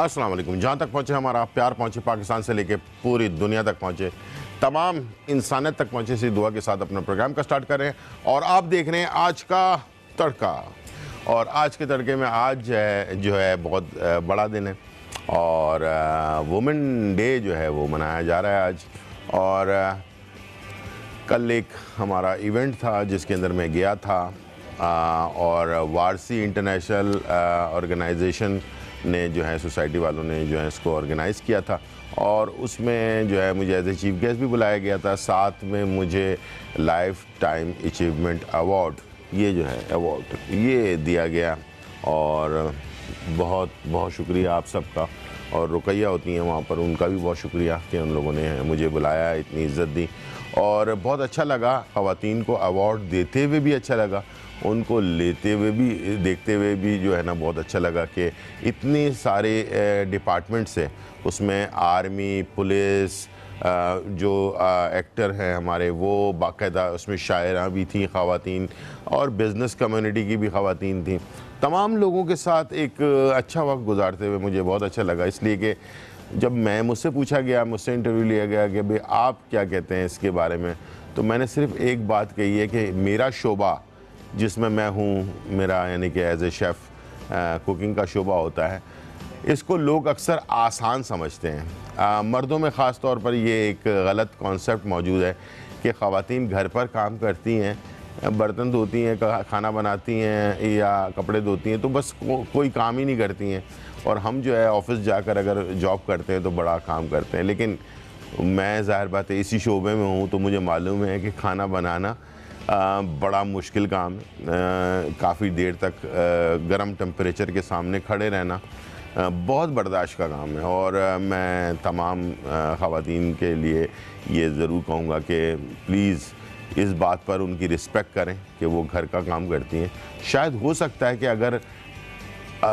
अस्सलाम वालेकुम। जहाँ तक पहुँचे हमारा प्यार पहुँचे, पाकिस्तान से लेके पूरी दुनिया तक पहुँचे, तमाम इंसानियत तक पहुँचे, इसी दुआ के साथ अपना प्रोग्राम का स्टार्ट कर रहे हैं। और आप देख रहे हैं आज का तड़का। और आज के तड़के में आज जो है बहुत बड़ा दिन है और वुमेन डे जो है वो मनाया जा रहा है आज। और कल एक हमारा इवेंट था जिसके अंदर मैं गया था और वारसी इंटरनेशनल ऑर्गेनाइजेशन ने जो है सोसाइटी वालों ने जो है इसको ऑर्गेनाइज़ किया था और उसमें जो है मुझे एज ए चीफ गेस्ट भी बुलाया गया था। साथ में मुझे लाइफ टाइम अचीवमेंट अवार्ड ये जो है अवार्ड ये दिया गया और बहुत बहुत शुक्रिया आप सबका। और रुकैया होती हैं वहाँ पर, उनका भी बहुत शुक्रिया कि उन लोगों ने मुझे बुलाया, इतनी इज़्ज़त दी और बहुत अच्छा लगा। ख़वातीन को अवार्ड देते हुए भी अच्छा लगा, उनको लेते हुए भी, देखते हुए भी जो है ना बहुत अच्छा लगा कि इतने सारे डिपार्टमेंट से, उसमें आर्मी, पुलिस, जो एक्टर हैं हमारे वो बाकायदा, उसमें शायरा भी थी ख़वातीन और बिज़नेस कम्युनिटी की भी ख़वातीन थी। तमाम लोगों के साथ एक अच्छा वक्त गुजारते हुए मुझे बहुत अच्छा लगा, इसलिए कि जब मुझसे पूछा गया, मुझसे इंटरव्यू लिया गया कि भाई आप क्या कहते हैं इसके बारे में, तो मैंने सिर्फ एक बात कही है कि मेरा शोबा जिसमें मैं हूँ, मेरा यानी कि एज ए शेफ़ कुकिंग का शोबा होता है, इसको लोग अक्सर आसान समझते हैं। मर्दों में ख़ास तौर पर ये एक गलत कॉन्सेप्ट मौजूद है कि ख़वातीन घर पर काम करती हैं, बर्तन धोती हैं, खाना बनाती हैं या कपड़े धोती हैं, तो बस कोई काम ही नहीं करती हैं। और हम जो है ऑफ़िस जाकर अगर जॉब करते हैं तो बड़ा काम करते हैं। लेकिन मैं ज़ाहिर बात है इसी शोबे में हूँ तो मुझे मालूम है कि खाना बनाना बड़ा मुश्किल काम है। काफ़ी देर तक गर्म टेम्परेचर के सामने खड़े रहना बहुत बर्दाश्त का काम है। और मैं तमाम ख़वातीन के लिए ये ज़रूर कहूँगा कि प्लीज़ इस बात पर उनकी रिस्पेक्ट करें कि वो घर का काम करती हैं। शायद हो सकता है कि अगर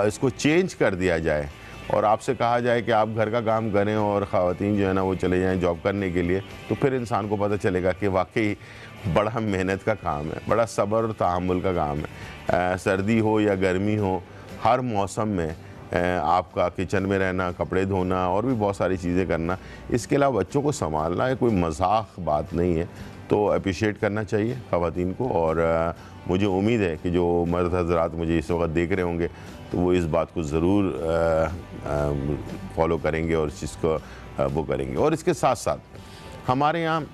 इसको चेंज कर दिया जाए और आपसे कहा जाए कि आप घर का काम करें और ख़वातीन जो है ना वो चले जाएं जॉब करने के लिए, तो फिर इंसान को पता चलेगा कि वाकई बड़ा मेहनत का काम है, बड़ा सब्र और तहम्मुल का काम है। सर्दी हो या गर्मी हो, हर मौसम में आपका किचन में रहना, कपड़े धोना और भी बहुत सारी चीज़ें करना, इसके अलावा बच्चों को संभालना, कोई मजाक बात नहीं है। तो अप्रिशिएट करना चाहिए ख़वातीन को। और मुझे उम्मीद है कि जो मर्द हज़रात मुझे इस वक्त देख रहे होंगे तो वो इस बात को ज़रूर फॉलो करेंगे और इस चीज़ को वो करेंगे। और इसके साथ साथ हमारे यहाँ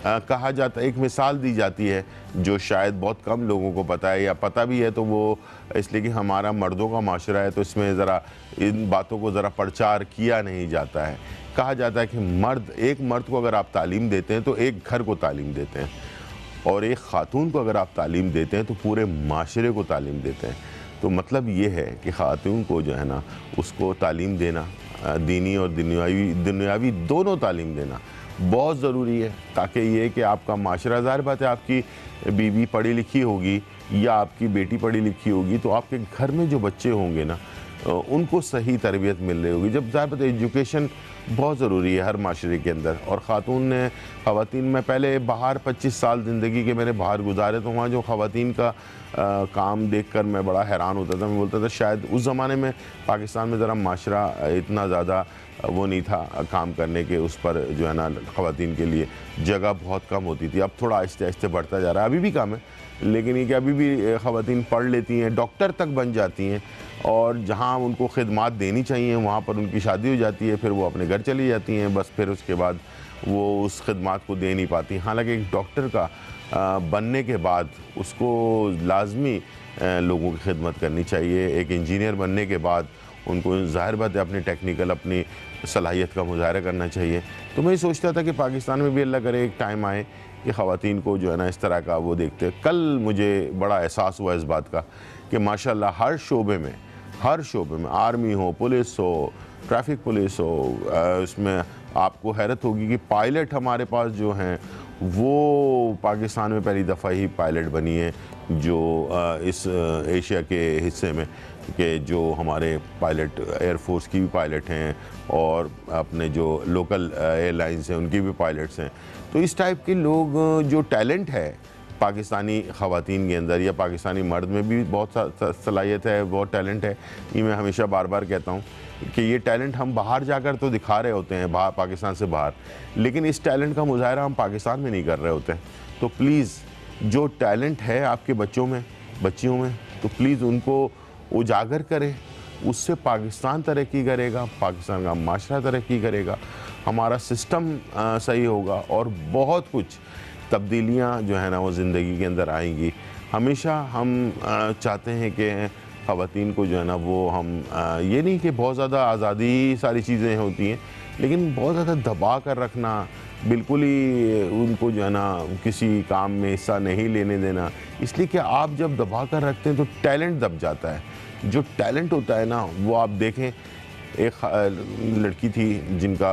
कहा जाता है, एक मिसाल दी जाती है जो शायद बहुत कम लोगों को पता है, या पता भी है तो वो इसलिए कि हमारा मर्दों का माशरा है तो इसमें ज़रा इन बातों को ज़रा प्रचार किया नहीं जाता है। कहा जाता है कि एक मर्द को अगर आप तालीम देते हैं तो एक घर को तालीम देते हैं, और एक ख़ातून को अगर आप तालीम देते हैं तो पूरे माशरे को तालीम देते हैं। तो मतलब ये है कि ख़ातून को जो है ना उसको तालीम देना, दीनी और दुनियावी दोनों तालीम देना बहुत ज़रूरी है, ताकि ये कि आपका माशरा, ज़ाहिर बात है आपकी बीवी पढ़ी लिखी होगी या आपकी बेटी पढ़ी लिखी होगी तो आपके घर में जो बच्चे होंगे ना उनको सही तरबियत मिल रही होगी। जब ज़ाहिर बात है एजुकेशन बहुत ज़रूरी है हर माशरे के अंदर। और ख़वातीन में पहले बाहर 25 साल ज़िंदगी के मैंने बाहर गुजारे, तो वहाँ जो ख़वातीन का काम देखकर मैं बड़ा हैरान होता था। मैं बोलता था शायद उस ज़माने में पाकिस्तान में ज़रा माशरा इतना ज़्यादा वो नहीं था काम करने के, उस पर जो है ना ख़वातीन के लिए जगह बहुत कम होती थी। अब थोड़ा आहिस्ते आहिस्ते बढ़ता जा रहा है, अभी भी कम है, लेकिन ये कि अभी भी ख़वातीन पढ़ लेती हैं, डॉक्टर तक बन जाती हैं, और जहाँ उनको खिदमात देनी चाहिए वहाँ पर उनकी शादी हो जाती है, फिर वो अपने घर चली जाती हैं, बस फिर उसके बाद वो उस खिदमात को दे नहीं पाती। हालांकि एक डॉक्टर का बनने के बाद उसको लाजमी लोगों की खिदमत करनी चाहिए। एक इंजीनियर बनने के बाद उनको ज़ाहिर बात है अपनी टेक्निकल, अपनी सलाहियत का मुजाहरा करना चाहिए। तो मैं ये सोचता था कि पाकिस्तान में भी अल्लाह करे एक टाइम आए कि ख़वातीन को जो है ना इस तरह का वो देखते हैं। कल मुझे बड़ा एहसास हुआ इस बात का कि माशाल्लाह हर शोबे में आर्मी हो, पुलिस हो, ट्रैफिक पुलिस हो, इसमें आपको हैरत होगी कि पायलट हमारे पास जो हैं वो पाकिस्तान में पहली दफ़ा ही पायलट बनी है जो इस एशिया के हिस्से में, कि जो हमारे पायलट एयरफोर्स की भी पायलट हैं और अपने जो लोकल एयरलाइंस हैं उनकी भी पायलट्स हैं। तो इस टाइप के लोग जो टैलेंट है पाकिस्तानी ख़वातीन के अंदर या पाकिस्तानी मर्द में भी बहुत सलाहियत है, बहुत टैलेंट है। ये मैं हमेशा बार बार कहता हूँ कि ये टैलेंट हम बाहर जाकर तो दिखा रहे होते हैं, बाहर पाकिस्तान से बाहर, लेकिन इस टैलेंट का मुजाहरा हम पाकिस्तान में नहीं कर रहे होते हैं। तो प्लीज़ जो टैलेंट है आपके बच्चों में, बच्चियों में, तो प्लीज़ उनको उजागर करें। उससे पाकिस्तान तरक्की करेगा, पाकिस्तान का माशरा तरक्की करेगा, हमारा सिस्टम सही होगा और बहुत कुछ तब्दीलियाँ जो है ना वो ज़िंदगी के अंदर आएंगी। हमेशा हम चाहते हैं कि ख़वातीन को जो है ना वो हम ये नहीं कि बहुत ज़्यादा आज़ादी सारी चीज़ें होती हैं, लेकिन बहुत ज़्यादा दबा कर रखना, बिल्कुल ही उनको जो है ना किसी काम में हिस्सा नहीं लेने देना। इसलिए कि आप जब दबा कर रखते हैं तो टैलेंट दब जाता है। जो टैलेंट होता है ना वो आप देखें, एक लड़की थी जिनका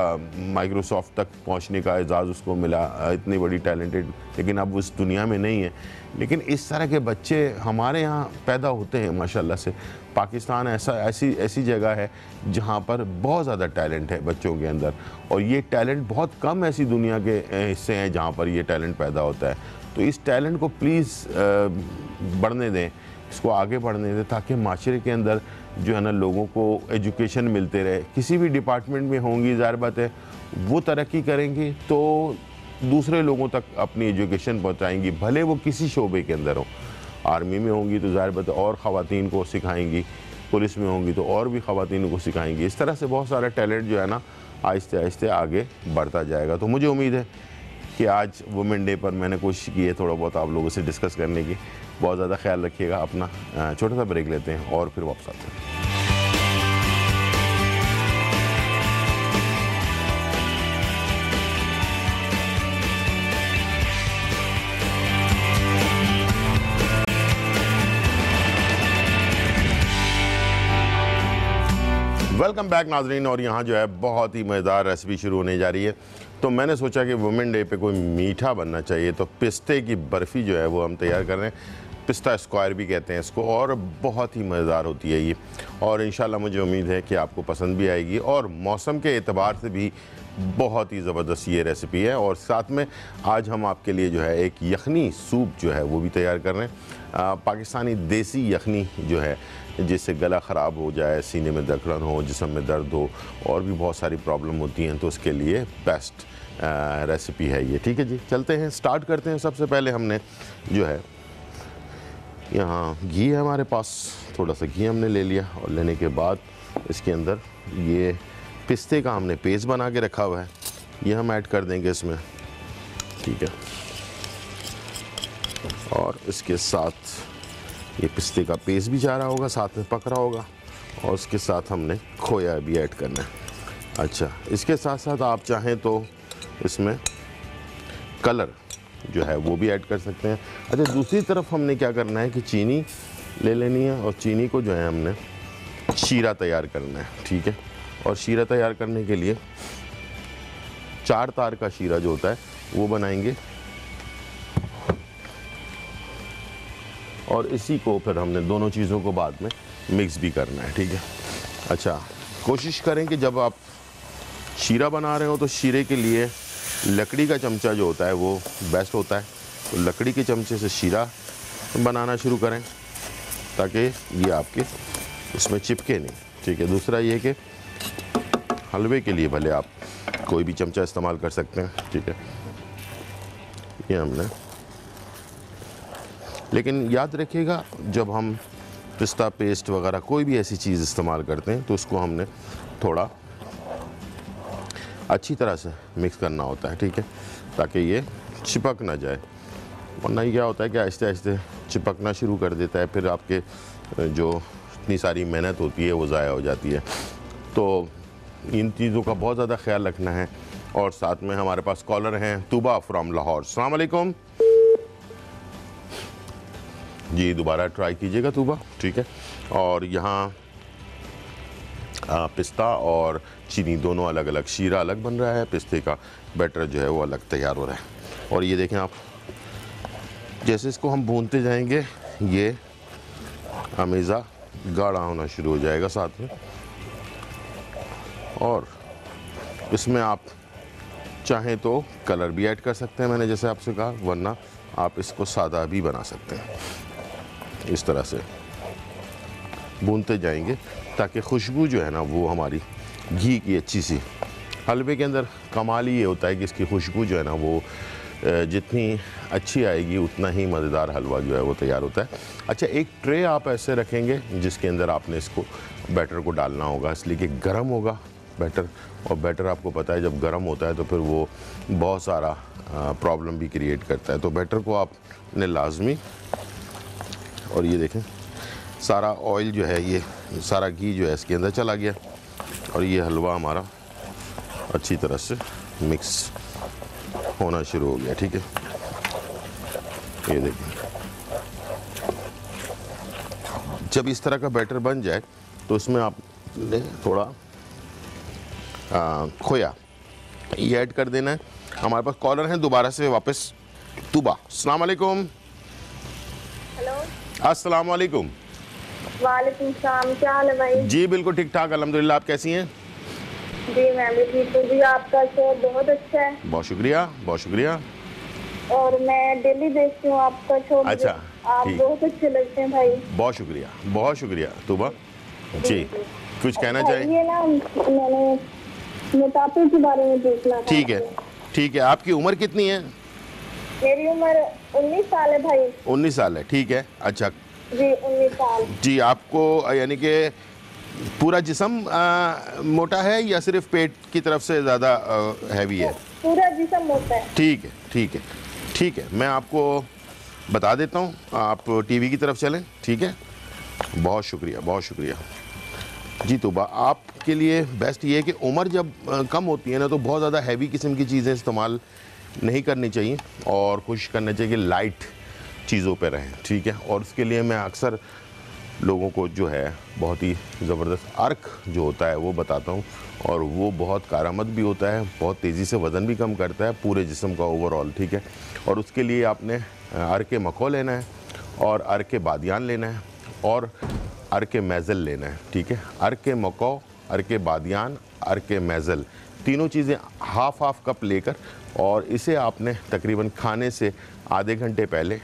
माइक्रोसॉफ्ट तक पहुंचने का एजाज़ उसको मिला, इतनी बड़ी टैलेंटेड, लेकिन अब उस दुनिया में नहीं है। लेकिन इस तरह के बच्चे हमारे यहाँ पैदा होते हैं माशाल्लाह से। पाकिस्तान ऐसी जगह है जहाँ पर बहुत ज़्यादा टैलेंट है बच्चों के अंदर, और ये टैलेंट बहुत कम ऐसी दुनिया के हिस्से हैं जहाँ पर ये टैलेंट पैदा होता है। तो इस टैलेंट को प्लीज़ बढ़ने दें, इसको आगे बढ़ने दें, ताकि माशरे के अंदर जो है ना लोगों को एजुकेशन मिलते रहे। किसी भी डिपार्टमेंट में होंगी, ज़ाहिर बात है वो तरक्की करेंगी तो दूसरे लोगों तक अपनी एजुकेशन पहुंचाएंगी, भले वो किसी शोबे के अंदर हो। आर्मी में होंगी तो ज़ाहिर बात है और ख़वातीन को सिखाएंगी, पुलिस में होंगी तो और भी ख़वातीन को सिखाएंगी। इस तरह से बहुत सारा टैलेंट जो है ना आहिस्ते आहिस्ते आगे बढ़ता जाएगा। तो मुझे उम्मीद है कि आज वुमेन डे पर मैंने कोशिश की है थोड़ा बहुत आप लोगों से डिस्कस करने की। बहुत ज़्यादा ख्याल रखिएगा अपना। छोटा सा ब्रेक लेते हैं और फिर वापस आते हैं। वेलकम बैक नाजरीन। और यहाँ जो है बहुत ही मज़ेदार रेसिपी शुरू होने जा रही है। तो मैंने सोचा कि वुमेन डे पे कोई मीठा बनना चाहिए, तो पिस्ते की बर्फ़ी जो है वो हम तैयार कर रहे हैं। पिस्ता स्क्वायर भी कहते हैं इसको, और बहुत ही मज़ेदार होती है ये, और इंशाल्लाह मुझे उम्मीद है कि आपको पसंद भी आएगी। और मौसम के एतबार से भी बहुत ही ज़बरदस्त ये रेसिपी है। और साथ में आज हम आपके लिए जो है एक यखनी सूप जो है वो भी तैयार कर रहे हैं। पाकिस्तानी देसी यखनी जो है, जिससे गला ख़राब हो जाए, सीने में दकड़न हो, जिस्म में दर्द हो, और भी बहुत सारी प्रॉब्लम होती हैं, तो उसके लिए बेस्ट रेसिपी है ये। ठीक है जी, चलते हैं, स्टार्ट करते हैं। सबसे पहले हमने जो है यहाँ घी है हमारे पास, थोड़ा सा घी हमने ले लिया, और लेने के बाद इसके अंदर ये पिस्ते का हमने पेस्ट बना के रखा हुआ है, ये हम ऐड कर देंगे इसमें। ठीक है, और इसके साथ ये पिस्ते का पेस्ट भी जा रहा होगा, साथ में पक रहा होगा, और उसके साथ हमने खोया भी ऐड करना है। अच्छा, इसके साथ साथ आप चाहें तो इसमें कलर जो है वो भी ऐड कर सकते हैं। अच्छा, दूसरी तरफ हमने क्या करना है कि चीनी ले लेनी है, और चीनी को जो है हमने शीरा तैयार करना है। ठीक है, और शीरा तैयार करने के लिए 4 तार का शीरा जो होता है वो बनाएंगे, और इसी को फिर हमने दोनों चीज़ों को बाद में मिक्स भी करना है। ठीक है, अच्छा, कोशिश करें कि जब आप शीरा बना रहे हो तो शीरे के लिए लकड़ी का चमचा जो होता है वो बेस्ट होता है। तो लकड़ी के चमचे से शीरा बनाना शुरू करें, ताकि ये आपके इसमें चिपके नहीं। ठीक है, दूसरा ये कि हलवे के लिए भले आप कोई भी चमचा इस्तेमाल कर सकते हैं। ठीक है, ये हमने, लेकिन याद रखिएगा जब हम पिस्ता पेस्ट वगैरह कोई भी ऐसी चीज़ इस्तेमाल करते हैं तो उसको हमने थोड़ा अच्छी तरह से मिक्स करना होता है। ठीक है, ताकि ये चिपक ना जाए, वरना क्या होता है कि आहिस्ते आहिस्ते चिपकना शुरू कर देता है, फिर आपके जो इतनी सारी मेहनत होती है वो ज़ाया हो जाती है। तो इन चीज़ों का बहुत ज़्यादा ख्याल रखना है। और साथ में हमारे पास कॉलर हैं तूबा फ्रॉम लाहौर। अस्सलाम वालेकुम जी, दोबारा ट्राई कीजिएगा तूबा। ठीक है, और यहाँ पिस्ता और चीनी दोनों अलग अलग, शीरा अलग बन रहा है, पिस्ते का बैटर जो है वो अलग तैयार हो रहा है। और ये देखें आप, जैसे इसको हम भूनते जाएंगे ये हमेशा गाढ़ा होना शुरू हो जाएगा साथ में, और इसमें आप चाहें तो कलर भी ऐड कर सकते हैं, मैंने जैसे आपसे कहा, वरना आप इसको सादा भी बना सकते हैं। इस तरह से भूनते जाएंगे ताकि खुशबू जो है ना वो हमारी घी की अच्छी सी। हलवे के अंदर कमाल ही ये होता है कि इसकी खुशबू जो है ना वो जितनी अच्छी आएगी उतना ही मज़ेदार हलवा जो है वो तैयार होता है। अच्छा, एक ट्रे आप ऐसे रखेंगे जिसके अंदर आपने इसको बैटर को डालना होगा, इसलिए कि गर्म होगा बैटर, और बैटर आपको पता है जब गर्म होता है तो फिर वो बहुत सारा प्रॉब्लम भी क्रिएट करता है। तो बैटर को आपने लाजमी, और ये देखें सारा ऑयल जो है, ये सारा घी जो है इसके अंदर चला गया और ये हलवा हमारा अच्छी तरह से मिक्स होना शुरू हो गया। ठीक है, ये देखिए जब इस तरह का बैटर बन जाए तो उसमें आपने थोड़ा खोया ये ऐड कर देना है। हमारे पास कॉलर हैं दोबारा से वापस। तुबा, अस्सलाम वालेकुम। हेलो, अस्सलाम वालेकुम। वालेकुम सलाम। क्या हाल है भाई? जी बिल्कुल ठीक ठाक अल्हम्दुलिल्लाह, आप कैसी हैं? जी मैं भी ठीक हूँ जी। आपका शो बहुत अच्छा है बहुत शुक्रिया, बहुत शुक्रिया। और मैं डेली देखती हूँ आपका शो। अच्छा, आप ठीक। बहुत अच्छे लगते हैं भाई। बहुत शुक्रिया, बहुत शुक्रिया तुबा जी। कुछ कहना चाहिए? ये ना मैंने मोटापे के बारे में पूछना था। ठीक है, ठीक है। आपकी उम्र कितनी है? मेरी उम्र 19 साल है भाई। 19 साल है, ठीक है। अच्छा जी 19 साल। जी, आपको यानी कि पूरा जिस्म मोटा है या सिर्फ पेट की तरफ से ज़्यादा हैवी है? पूरा जिस्म मोटा है। ठीक है, ठीक है, ठीक है। मैं आपको बता देता हूँ, आप टीवी की तरफ चलें। ठीक है, बहुत शुक्रिया, बहुत शुक्रिया जी। तुबा, आपके लिए बेस्ट ये है कि उम्र जब कम होती है ना तो बहुत ज़्यादा हैवी किस्म की चीज़ें इस्तेमाल नहीं करनी चाहिए और कोशिश करना चाहिए कि लाइट चीज़ों पे रहें। ठीक है, और उसके लिए मैं अक्सर लोगों को जो है बहुत ही ज़बरदस्त अर्क जो होता है वो बताता हूँ, और वो बहुत कारआमद भी होता है, बहुत तेज़ी से वज़न भी कम करता है पूरे जिस्म का ओवरऑल। ठीक है, और उसके लिए आपने अर्क मको लेना है और अर्क बादियान लेना है और अर्क मैज़ल लेना है। ठीक है, अर्क मको, अर्क बादियान, अर्क मैज़ल, तीनों चीज़ें हाफ़ हाफ़ कप लेकर, और इसे आपने तकरीबन खाने से आधे घंटे पहले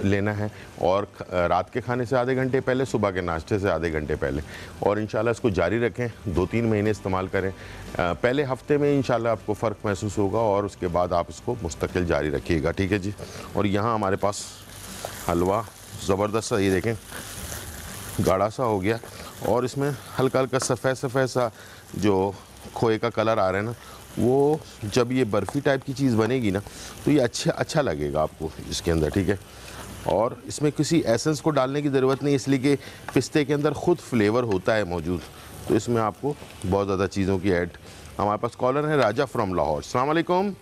लेना है, और रात के खाने से आधे घंटे पहले, सुबह के नाश्ते से आधे घंटे पहले, और इंशाल्लाह इसको जारी रखें। 2-3 महीने इस्तेमाल करें। पहले हफ्ते में इंशाल्लाह आपको फ़र्क महसूस होगा और उसके बाद आप इसको मुस्तकिल जारी रखिएगा। ठीक है जी। और यहाँ हमारे पास हलवा ज़बरदस्त सा, ये देखें गाढ़ा सा हो गया, और इसमें हल्का हल्का सफ़ेद सफ़ेद सा जो खोए का कलर आ रहा है ना, वो जब ये बर्फ़ी टाइप की चीज़ बनेगी ना तो ये अच्छा लगेगा आपको इसके अंदर। ठीक है, और इसमें किसी एसेंस को डालने की ज़रूरत नहीं, इसलिए कि पिस्ते के अंदर ख़ुद फ्लेवर होता है मौजूद, तो इसमें आपको बहुत ज़्यादा चीज़ों की ऐड। हमारे पास कॉलर है राजा फ्रॉम लाहौर। अस्सलाम वालेकुम।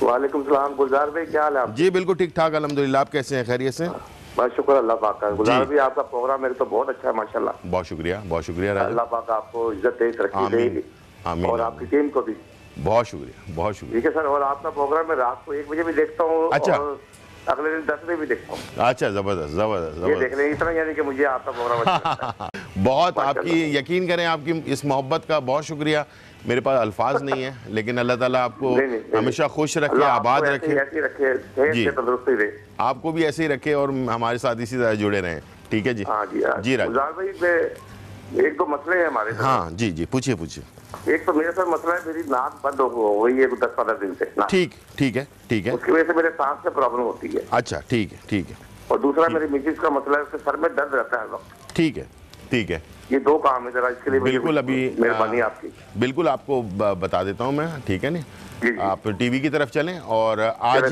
वालेकुम सलाम। गुलजार भाई क्या हाल है आप? जी बिल्कुल ठीक ठाक अल्हम्दुलिल्लाह, आप कैसे हैं? खैरियत से? बस शुक्र अल्लाह पाक का। गुलजार भाई आपका प्रोग्राम मेरे तो बहुत अच्छा है माशाल्लाह। बहुत शुक्रिया, बहुत शुक्रिया राजा। अल्लाह पाक आपको इज्जत दे, तरक्की दे, आमीन, और आपकी टीम को भी बहुत शुक्रिया, बहुत शुक्रिया। ठीक है सर। और आपका प्रोग्राम मैं रात को 1 बजे भी देखता हूँ। अच्छा। और अगले दिन 10 बजे भी देखता हूँ। अच्छा, ज़बरदस्त ज़बरदस्त ये ज़बरदस्त। देख लें, इतना यानी कि मुझे आपका प्रोग्राम अच्छा लगता है। बहुत आपकी, यकीन करें आपकी इस मोहब्बत का बहुत शुक्रिया। मेरे पास अल्फाज नहीं है, लेकिन अल्लाह ताला आपको हमेशा खुश रखे, आबाद रखे, ऐसे रखे, जी तंदुरुस्ती दे, आपको भी ऐसे ही रखे और हमारे साथ इसी तरह जुड़े रहें। ठीक है जी। हाँ जी, जी राजा। गुलजार भाई 1-2 मसले हैं हमारे साथ। हाँ जी जी, पूछिए पूछिए। एक तो मेरे साथ मसला है, मेरी नाक बंद हो गई है 10-15 दिन से। ठीक ठीक है, ठीक है। उसकी वजह से मेरे सांस से प्रॉब्लम होती है। अच्छा, ठीक है, ठीक है, और दूसरा मेरी मिसेज का मसला है, उसके सर में दर्द रहता है वक्त। ठीक है, ठीक है। ये 2 काम है जरा, इसके लिए बिल्कुल, अभी मेहरबानी आपकी। बिल्कुल आपको बता देता हूँ मैं। ठीक है जी, नहीं, आप टीवी की तरफ चलें और आज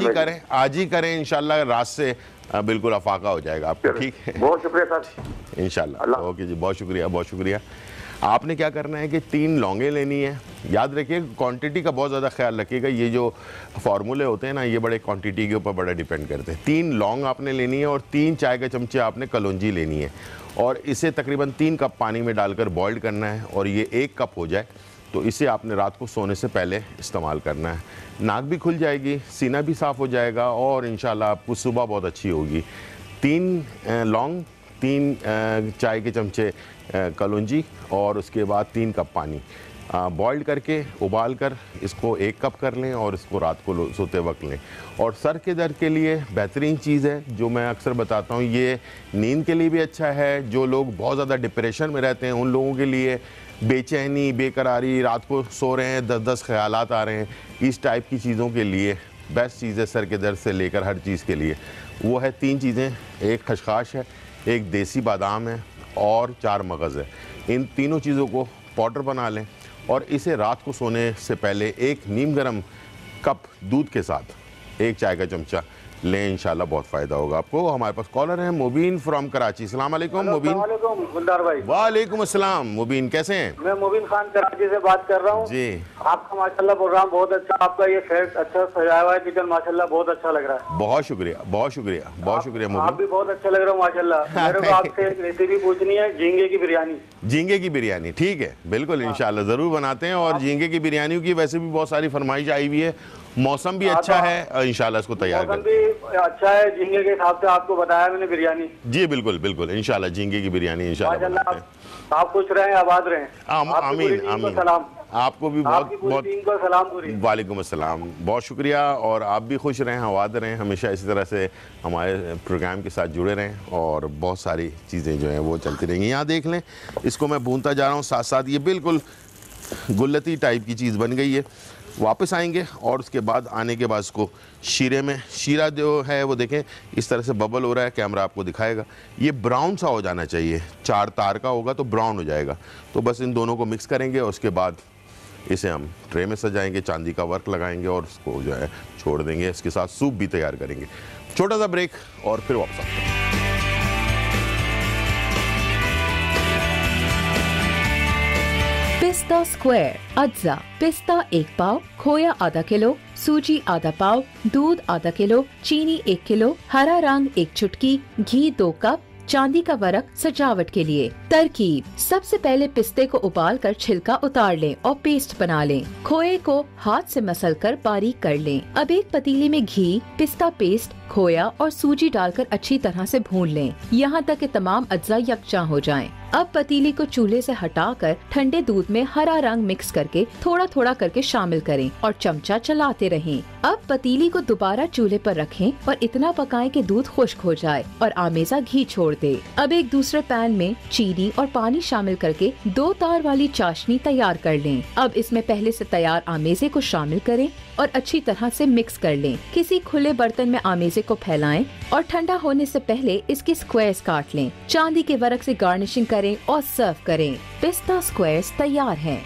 ही करें इंशाल्लाह, रात से बिल्कुल अफाका हो जाएगा आपको। ठीक है, बहुत शुक्रिया सर। इंशाल्लाह। ओके जी, बहुत शुक्रिया, बहुत शुक्रिया। आपने क्या करना है कि 3 लौंगे लेनी है। याद रखिए क्वांटिटी का बहुत ज़्यादा ख्याल रखिएगा, ये जो फार्मूले होते हैं ना ये बड़े क्वांटिटी के ऊपर बड़ा डिपेंड करते हैं। 3 लौंग आपने लेनी है और 3 चाय के चमचे आपने कलौंजी लेनी है, और इसे तकरीबन 3 कप पानी में डालकर बॉईल करना है, और ये 1 कप हो जाए तो इसे आपने रात को सोने से पहले इस्तेमाल करना है। नाक भी खुल जाएगी, सीना भी साफ़ हो जाएगा, और इंशाल्लाह आपको सुबह बहुत अच्छी होगी। 3 लौंग, 3 चाय के चमचे कलौंजी, और उसके बाद 3 कप पानी, बॉइल्ड करके उबाल कर इसको 1 कप कर लें और इसको रात को सोते वक्त लें। और सर के दर्द के लिए बेहतरीन चीज़ है जो मैं अक्सर बताता हूँ, ये नींद के लिए भी अच्छा है। जो लोग बहुत ज़्यादा डिप्रेशन में रहते हैं उन लोगों के लिए, बेचैनी, बेकरारी, रात को सो रहे हैं 10-10 ख्यालात आ रहे हैं, इस टाइप की चीज़ों के लिए बेस्ट चीज़ है सर के दर्द से लेकर हर चीज़ के लिए। वो है 3 चीज़ें, एक खशखाश है, एक देसी बादाम है और 4 मगज़ है। इन तीनों चीज़ों को पाउडर बना लें और इसे रात को सोने से पहले एक नीम गर्म कप दूध के साथ 1 चाय का चमचा लें, इंशाल्लाह बहुत फ़ायदा होगा आपको। हमारे पास कॉलर हैं मुबीन फ्रॉम कराची। अस्सलाम वालेकुम मुबीन। गुलदार भाई। वालेकुम अस्सलाम मुबीन, कैसे हैं? मैं मुबीन खान कराची से बात कर रहा हूँ जी। आपका माशाल्लाह प्रोग्राम बहुत अच्छा, आपका ये सेट अच्छा सजाया हुआ है, किचन माशाल्लाह बहुत अच्छा लग रहा है। बहुत शुक्रिया, बहुत शुक्रिया, बहुत शुक्रिया आप मुबीन। भी बहुत अच्छा लग रहा है माशाल्लाह। मेरे को आपसे एक रेसिपी पूछनी है, झींगे की बिरयानी। झींगे की बिरयानी, ठीक है, बिल्कुल इंशाल्लाह ज़रूर बनाते हैं। और झींगे की बिरयानी की वैसे भी बहुत सारी फरमाइश आई हुई है, मौसम भी अच्छा है, इंशाल्लाह इसको तैयार मौसम करें। भी अच्छा है, झींगे के हिसाब से आपको बताया मैंने बिरयानी। जी बिल्कुल बिल्कुल, इंशाल्लाह झींगे की बिरयानी इंशाल्लाह माशाल्लाह बनाते हैं। आप खुश रहें, आबाद रहें। आमीन आमीन। सलाम, आपको भी बहुत आपकी पूरी बहुत टीम को सलाम पूरी। वालेकुम अस्सलाम, बहुत शुक्रिया। और आप भी खुश रहें, आबाद रहें, हमेशा इसी तरह से हमारे प्रोग्राम के साथ जुड़े रहें और बहुत सारी चीज़ें जो हैं वो चलती रहेंगी। यहाँ देख लें, इसको मैं भूनता जा रहा हूँ, साथ साथ ये बिल्कुल गुल्लती टाइप की चीज़ बन गई है। वापस आएंगे और उसके बाद आने के बाद इसको शीरे में, शीरा जो है वो देखें इस तरह से बबल हो रहा है, कैमरा आपको दिखाएगा, ये ब्राउन सा हो जाना चाहिए। 4 तार का होगा तो ब्राउन हो जाएगा। तो बस इन दोनों को मिक्स करेंगे और उसके बाद इसे हम ट्रे में सजाएंगे, चांदी का वर्क लगाएंगे और उसको जो है छोड़ देंगे। इसके साथ सूप भी तैयार करेंगे। छोटा सा ब्रेक और फिर वापस आते हैं। पिस्ता स्क्वायर अज्जा, पिस्ता 1 पाव, खोया आधा किलो, सूजी आधा पाव, दूध आधा किलो, चीनी 1 किलो, हरा रंग 1 चुटकी, घी 2 कप, चांदी का वर्क सजावट के लिए। तरकीब, सबसे पहले पिस्ते को उबाल कर छिलका उतार लें और पेस्ट बना लें। खोए को हाथ से मसल कर बारीक कर लें। अब एक पतीले में घी, पिस्ता पेस्ट, खोया और सूजी डालकर अच्छी तरह से भून लें, यहाँ तक कि तमाम अज्जा यकजा हो जाएं। अब पतीले को चूल्हे से हटाकर ठंडे दूध में हरा रंग मिक्स करके थोड़ा थोड़ा करके शामिल करें और चमचा चलाते रहें। अब पतीली को दोबारा चूल्हे पर रखें और इतना पकाएं कि दूध खुश्क हो जाए और आमेजा घी छोड़ दे। अब एक दूसरे पैन में चीनी और पानी शामिल करके 2 तार वाली चाशनी तैयार कर लें। अब इसमें पहले से तैयार आमेजे को शामिल करें और अच्छी तरह से मिक्स कर लें। किसी खुले बर्तन में आमेजे को फैलाएं और ठंडा होने से पहले इसके स्क्वायर्स काट लें। चांदी के वर्क से गार्निशिंग करें और सर्व करें। पिस्ता स्क्वायर्स तैयार हैं।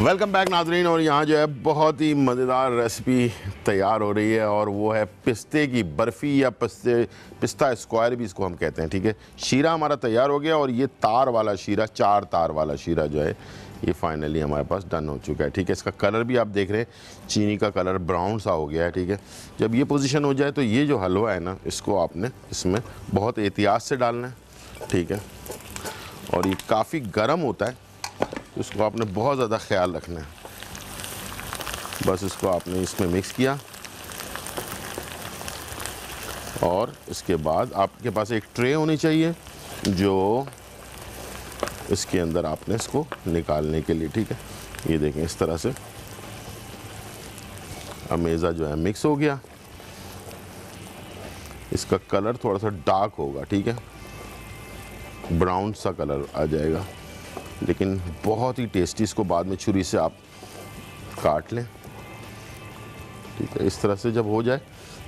वेलकम बैक नाज़रीन। और यहाँ जो है बहुत ही मज़ेदार रेसिपी तैयार हो रही है और वो है पिस्ते की बर्फ़ी या पिस्ता स्क्वायर भी इसको हम कहते हैं, ठीक है। शीरा हमारा तैयार हो गया और ये तार वाला शीरा, 4 तार वाला शीरा जो है ये फाइनली हमारे पास डन हो चुका है, ठीक है। इसका कलर भी आप देख रहे हैं, चीनी का कलर ब्राउन सा हो गया है, ठीक है। जब ये पोजीशन हो जाए तो ये जो हलवा है ना, इसको आपने इसमें बहुत एहतियात से डालना है, ठीक है। और ये काफ़ी गर्म होता है, इसको आपने बहुत ज़्यादा ख्याल रखना है। बस इसको आपने इसमें मिक्स किया और इसके बाद आपके पास एक ट्रे होनी चाहिए जो इसके अंदर आपने इसको निकालने के लिए, ठीक है। ये देखें इस तरह से अमेज़ा जो है मिक्स हो गया। इसका कलर थोड़ा सा डार्क होगा, ठीक है, ब्राउन सा कलर आ जाएगा, लेकिन बहुत ही टेस्टी। इसको बाद में छुरी से आप काट लें, ठीक है। इस तरह से जब हो जाए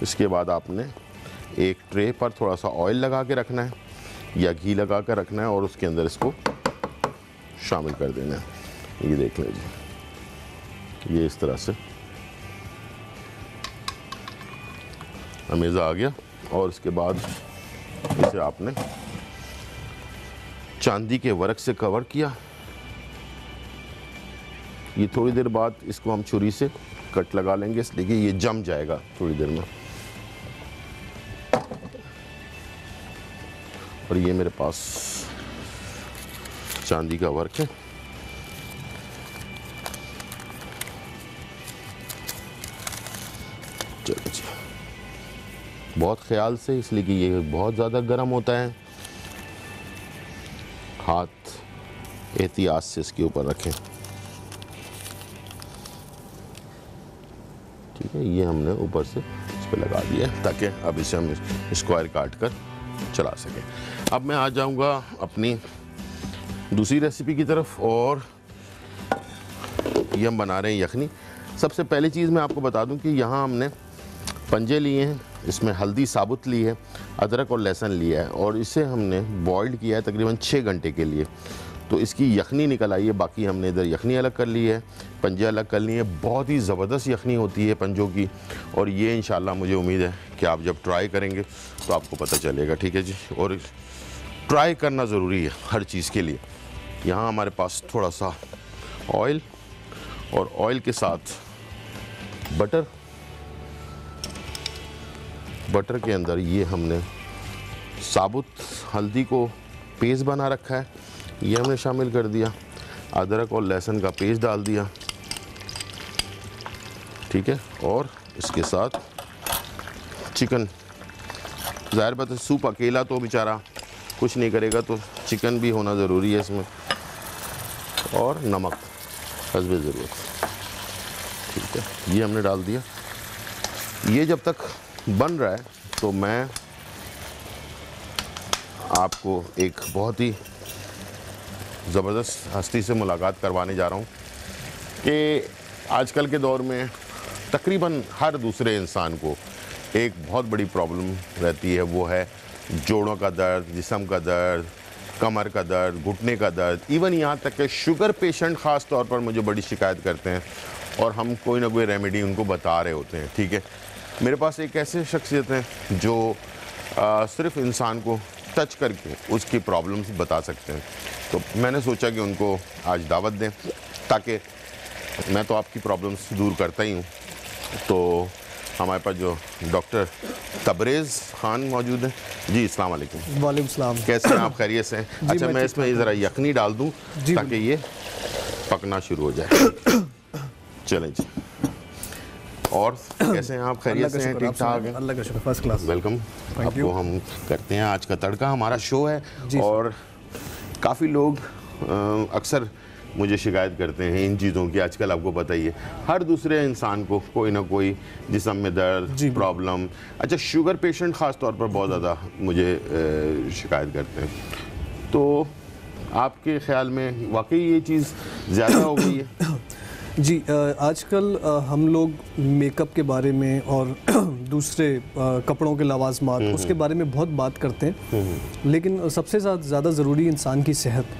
इसके बाद आपने एक ट्रे पर थोड़ा सा ऑयल लगा के रखना है या घी लगा कर रखना है और उसके अंदर इसको शामिल कर देना है। ये देख लीजिए, ये इस तरह से अमेज़ा आ गया और इसके बाद इसे आपने चांदी के वर्क से कवर किया। ये थोड़ी देर बाद इसको हम छुरी से कट लगा लेंगे, इसलिए कि ये जम जाएगा थोड़ी देर में। और ये मेरे पास चांदी का वर्क है, चलो जी बहुत ख्याल से, इसलिए कि ये बहुत ज़्यादा गर्म होता है। हाथ एहतियात से इसके ऊपर रखें, ठीक है। ये हमने ऊपर से इस पर लगा दिया ताकि अब इसे हम स्क्वायर काट कर चला सकें। अब मैं आ जाऊंगा अपनी दूसरी रेसिपी की तरफ, और ये हम बना रहे हैं यखनी। सबसे पहली चीज़ मैं आपको बता दूं कि यहाँ हमने पंजे लिए हैं, इसमें हल्दी साबुत ली है, अदरक और लहसुन लिया है, और इसे हमने बॉइल्ड किया है तकरीबन 6 घंटे के लिए। तो इसकी यखनी निकल आई है। बाकी हमने इधर यखनी अलग कर ली है, पंजे अलग कर लिए हैं। बहुत ही ज़बरदस्त यखनी होती है पंजों की, और ये इंशाल्लाह मुझे उम्मीद है कि आप जब ट्राई करेंगे तो आपको पता चलेगा, ठीक है जी। और ट्राई करना ज़रूरी है हर चीज़ के लिए। यहाँ हमारे पास थोड़ा सा ऑयल, और ऑयल के साथ बटर। बटर के अंदर ये हमने साबुत हल्दी को पेस्ट बना रखा है, ये हमने शामिल कर दिया। अदरक और लहसुन का पेस्ट डाल दिया, ठीक है। और इसके साथ चिकन, ज़ाहिर बात है सूप अकेला तो बेचारा कुछ नहीं करेगा, तो चिकन भी होना ज़रूरी है इसमें, और नमक हस्बे ज़रूरत, ठीक है। ये हमने डाल दिया। ये जब तक बन रहा है तो मैं आपको एक बहुत ही ज़बरदस्त हस्ती से मुलाकात करवाने जा रहा हूँ कि आजकल के दौर में तकरीबन हर दूसरे इंसान को एक बहुत बड़ी प्रॉब्लम रहती है, वो है जोड़ों का दर्द, जिस्म का दर्द, कमर का दर्द, घुटने का दर्द। इवन यहाँ तक कि शुगर पेशेंट ख़ास तौर पर मुझे बड़ी शिकायत करते हैं, और हम कोई ना कोई रेमेडी उनको बता रहे होते हैं, ठीक है। मेरे पास एक ऐसे शख्सियत हैं जो सिर्फ इंसान को टच करके उसकी प्रॉब्लम्स बता सकते हैं। तो मैंने सोचा कि उनको आज दावत दें, ताकि मैं तो आपकी प्रॉब्लम्स दूर करता ही हूँ। तो हमारे पास जो डॉक्टर तबरेज़ खान मौजूद हैं। जी अस्सलाम वालेकुम। वालेकुम सलाम। कैसे हैं आप, खैरियत से हैं? अच्छा, मैं इसमें ज़रा यखनी डाल दूँ ताकि ये पकना शुरू हो जाए। चलें जी। और कैसे हैं आप, खैरियत से हैं, ठीक ठाक हैं? अल्लाह का शुक्र, फर्स्ट क्लास। वेलकम। आपको हम करते हैं आज का तड़का, हमारा शो है। और काफ़ी लोग अक्सर मुझे शिकायत करते हैं इन चीज़ों की। आजकल आपको पता ही है हर दूसरे इंसान को कोई ना कोई जिस्म में दर्द प्रॉब्लम। अच्छा, शुगर पेशेंट ख़ास तौर पर बहुत ज़्यादा मुझे शिकायत करते हैं। तो आपके ख्याल में वाकई ये चीज़ ज़्यादा हो गई है? जी, आजकल हम लोग मेकअप के बारे में और दूसरे कपड़ों के लवाजमात उसके बारे में बहुत बात करते हैं, लेकिन सबसे ज़्यादा ज़रूरी इंसान की सेहत।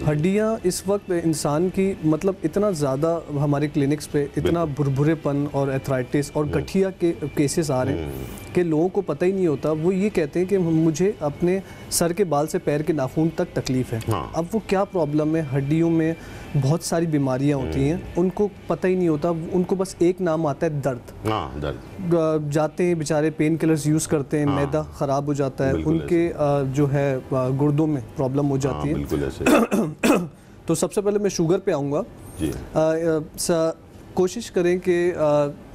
हड्डियाँ इस वक्त इंसान की, मतलब इतना ज़्यादा हमारे क्लिनिक्स पे इतना भुरभुरेपन और एथराइटिस और गठिया के केसेस आ रहे हैं कि लोगों को पता ही नहीं होता। वो ये कहते हैं कि मुझे अपने सर के बाल से पैर के नाखून तक तकलीफ़ है। अब वो क्या प्रॉब्लम है, हड्डियों में बहुत सारी बीमारियां होती हैं, उनको पता ही नहीं होता। उनको बस एक नाम आता है दर्द। दर्द जाते हैं बेचारे, पेन किलर्स यूज़ करते हैं, मैदा ख़राब हो जाता है, उनके जो है गुर्दों में प्रॉब्लम हो जाती है। बिल्कुल ऐसे। तो सबसे पहले मैं शुगर पे आऊँगा जी। कोशिश करें कि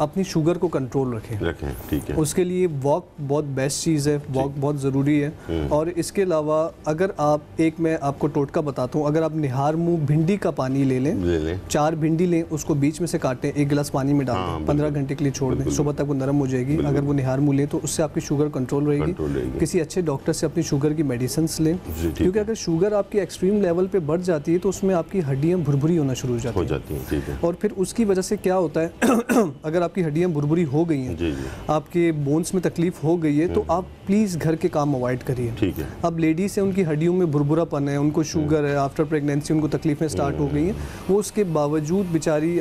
अपनी शुगर को कंट्रोल रखें, ठीक है। उसके लिए वॉक बहुत बेस्ट चीज़ है, वॉक बहुत ज़रूरी है। और इसके अलावा अगर आप, एक मैं आपको टोटका बताता हूँ, अगर आप निहार मुँह भिंडी का पानी ले लें, 4 भिंडी लें, उसको बीच में से काटें, 1 गिलास पानी में डाल दें, 15 घंटे के लिए छोड़ दें, सुबह तक वो नरम हो जाएगी। अगर वो निहार मुँह लें तो उससे आपकी शुगर कंट्रोल रहेगी। किसी अच्छे डॉक्टर से अपनी शुगर की मेडिसिन लें, क्योंकि अगर शुगर आपकी एक्सट्रीम लेवल पर बढ़ जाती है तो उसमें आपकी हड्डियाँ भुरभुरी होना शुरू हो जाती हैं। और फिर उसकी वजह से क्या होता है अगर आपकी हड्डियां बुरबुरी हो गई हैं, आपके बोन्स में तकलीफ हो गई है, तो आप प्लीज़ घर के काम अवॉइड करिए। ठीक है। अब लेडीज़ है, उनकी हड्डियों में बुरबुरापन है, उनको शुगर है, आफ्टर प्रेगनेंसी उनको तकलीफें स्टार्ट हो गई हैं, वो उसके बावजूद बेचारी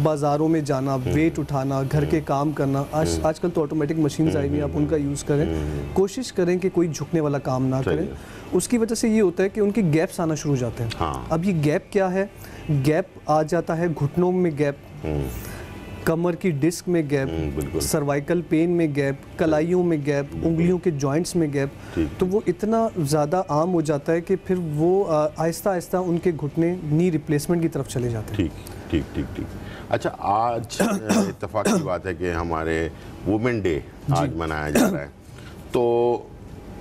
बाज़ारों में जाना, वेट उठाना, घर के काम करना, आजकल तो ऑटोमेटिक मशीन्स आई हुई हैं, आप उनका यूज़ करें। कोशिश करें कि कोई झुकने वाला काम ना करें। उसकी वजह से ये होता है कि उनके गैप्स आना शुरू हो जाते हैं। अब ये गैप क्या है? गैप आ जाता है घुटनों में गैप, कमर की डिस्क में गैप, सर्वाइकल पेन में गैप, कलाइयों में गैप, उंगलियों के जॉइंट्स में गैप। तो वो इतना ज़्यादा आम हो जाता है कि फिर वो आहिस्ता आहिस्ता उनके घुटने नी रिप्लेसमेंट की तरफ चले जाते हैं। ठीक ठीक ठीक। अच्छा, आज इत्तेफाक की बात है कि हमारे वुमेन डे आज मनाया जा रहा है, तो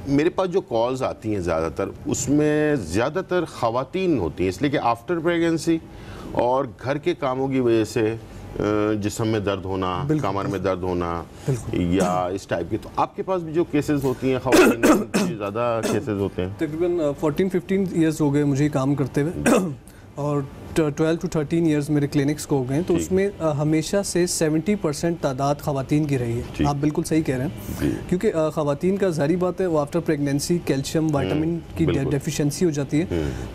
मेरे पास जो कॉल्स आती हैं ज़्यादातर उसमें ज़्यादातर ख़वातीन होती हैं, इसलिए कि आफ्टर प्रेगनेंसी और घर के कामों की वजह से जिस्म में दर्द होना, कमर में दर्द होना या इस टाइप की। तो आपके पास भी जो केसेस होती हैं ख़वातीन की ज़्यादा केसेस होते हैं? तकरीबन 14-15 ईयर्स हो गए मुझे काम करते हुए और 12 to 13 ईयर्स मेरे क्लिनिक्स को हो गए, तो उसमें हमेशा से 70% तादाद ख़वातीन की रही है। आप बिल्कुल सही कह रहे हैं, क्योंकि ख़वातीन का ज़ाहिर बात है वो आफ्टर प्रेगनेंसी कैल्शियम विटामिन की डेफिशिएंसी हो जाती है,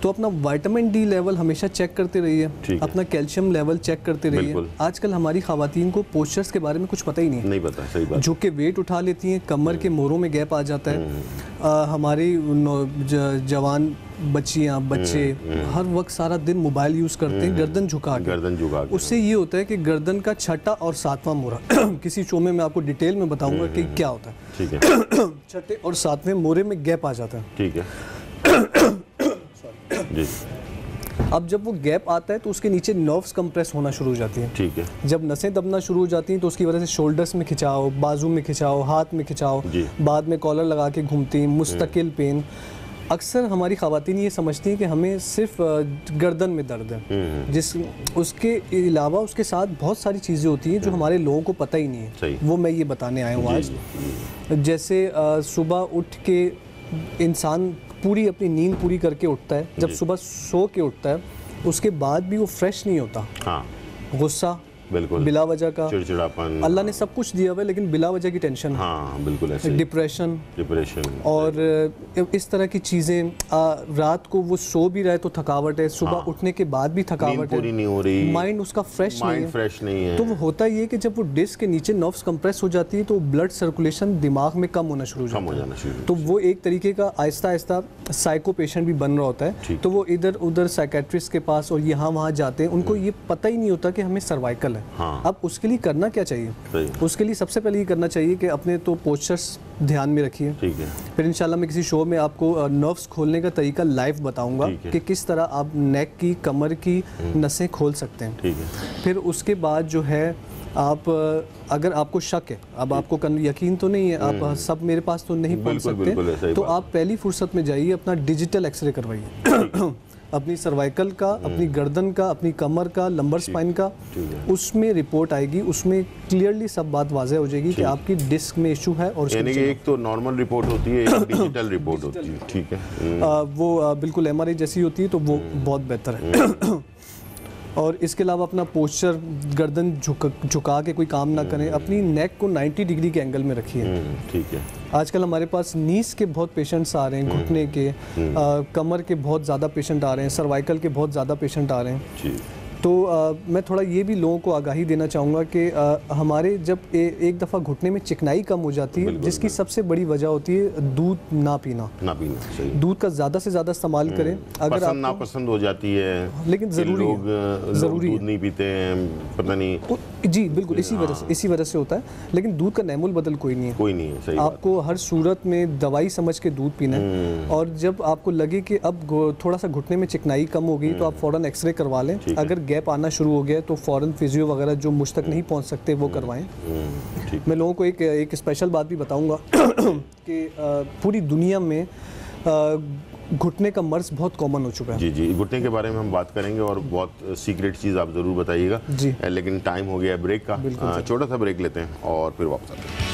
तो अपना विटामिन डी लेवल हमेशा चेक करते रहिए, अपना कैल्शियम लेवल चेक करते रहिए। आजकल हमारी ख़वातीन को पोस्चर्स के बारे में कुछ पता ही नहीं पता, सही बात। झुक के वेट उठा लेती हैं, कमर के मोरों में गैप आ जाता है। हमारी जवान बच्चियाँ बच्चे हर वक्त सारा दिन मोबाइल यूज़ करते हैं गर्दन झुका के। उससे ये होता है कि गर्दन का छठा और सातवां मोरा किसी शो में मैं आपको डिटेल में बताऊंगा कि क्या होता है। ठीक है। छठे और सातवें मोरे में गैप आ जाता है। ठीक है जी। अब जब वो गैप आता है तो उसके नीचे नर्व्स कंप्रेस होना शुरू हो जाती हैं। ठीक है। जब नसें दबना शुरू हो जाती हैं तो उसकी वजह से शोल्डर्स में खिंचाव, बाजू में खिंचाव, हाथ में खिंचाव, बाद में कॉलर लगा के घूमती हैं, मुस्तकिल पेन। अक्सर हमारी ख़वातीन ये समझती हैं कि हमें सिर्फ गर्दन में दर्द है, जिस उसके अलावा उसके साथ बहुत सारी चीज़ें होती हैं जो हमारे लोगों को पता ही नहीं है। वो मैं ये बताने आया हूँ आज। जैसे सुबह उठ के इंसान पूरी अपनी नींद पूरी करके उठता है, जब सुबह सो के उठता है उसके बाद भी वो फ्रेश नहीं होता। हाँ। गुस्सा, बिल्कुल, बिला वजह का चिड़चिड़ापन, अल्लाह ने सब कुछ दिया हुआ है लेकिन बिला वजह की टेंशन। हाँ बिल्कुल ऐसे। डिप्रेशन और इस तरह की चीज़ें। रात को वो सो भी रहे तो थकावट है, सुबह उठने के बाद भी थकावट है, पूरी नहीं हो रही, माइंड उसका फ्रेश नहीं है। तो वो होता ये कि जब वो डिस्क के नीचे नर्व्स कंप्रेस हो जाती है तो ब्लड सर्कुलेशन दिमाग में कम होना शुरू हो जाता है। तो वो एक तरीके का आहिस्ता आहिस्ता साइको पेशेंट भी बन रहा होता है। तो वो इधर उधर साइकेट्रिस्ट के पास और यहाँ वहाँ जाते हैं, उनको ये पता ही नहीं होता कि हमें सर्वाइकल है। हाँ। अब उसके लिए करना क्या चाहिए? उसके लिए सबसे पहले ये करना चाहिए कि अपने तो पोस्चर्स ध्यान में रखिए। ठीक है। फिर इंशाल्लाह मैं किसी शो में आपको नर्व्स खोलने का तरीका लाइव बताऊंगा कि किस तरह आप नेक की, कमर की नसें खोल सकते हैं। ठीक है। फिर उसके बाद जो है आप अगर आपको शक है, अब आपको यकीन तो नहीं है, आप सब मेरे पास तो नहीं पहुंच सकते, तो आप पहली फुर्सत में जाइए अपना डिजिटल एक्सरे करवाइए अपनी सर्वाइकल का, अपनी गर्दन का, अपनी कमर का, लंबर स्पाइन का। उसमें रिपोर्ट आएगी, उसमें क्लियरली सब बात वाज़ेह हो जाएगी कि आपकी डिस्क में इशू है। और यानी कि एक तो नॉर्मल रिपोर्ट होती है, एक डिजिटल रिपोर्ट होती है। ठीक है। वो बिल्कुल MRI जैसी होती है, तो वो बहुत बेहतर है। और इसके अलावा अपना पोस्चर, गर्दन झुका के कोई काम ना करें, अपनी नेक को 90 डिग्री के एंगल में रखिए। ठीक है। आजकल हमारे पास नीस के बहुत पेशेंट्स आ रहे हैं, घुटने के, कमर के बहुत ज़्यादा पेशेंट आ रहे हैं, सर्वाइकल के बहुत ज़्यादा पेशेंट आ रहे हैं। जी। तो मैं थोड़ा ये भी लोगों को आगाही देना चाहूँगा कि हमारे जब एक दफ़ा घुटने में चिकनाई कम हो जाती है, जिसकी सबसे बड़ी वजह होती है दूध ना पीना। सही। दूध का ज़्यादा से ज़्यादा इस्तेमाल करें। अगर आप नापसंद हो जाती है, लेकिन ज़रूरी दूध नहीं पीते हैं, पता नहीं। जी बिल्कुल, इसी वजह से होता है, लेकिन दूध का नैमुल बदल कोई नहीं है। सही। आपको हर सूरत में दवाई समझ के दूध पीना है। और जब आपको लगे कि अब थोड़ा सा घुटने में चिकनाई कम हो गई तो आप फ़ौरन एक्सरे करवा लें। अगर गैप आना शुरू हो गया तो फ़ौरन फिजियो वगैरह जो मुझ तक नहीं पहुंच सकते वो करवाएं। मैं लोगों को एक स्पेशल बात भी बताऊंगा कि पूरी दुनिया में घुटने का मर्ज बहुत कॉमन हो चुका है। जी, घुटने के बारे में हम बात करेंगे और बहुत सीक्रेट चीज़ आप ज़रूर बताइएगा जी। लेकिन टाइम हो गया ब्रेक का, छोटा सा ब्रेक लेते हैं और फिर वापस आते हैं।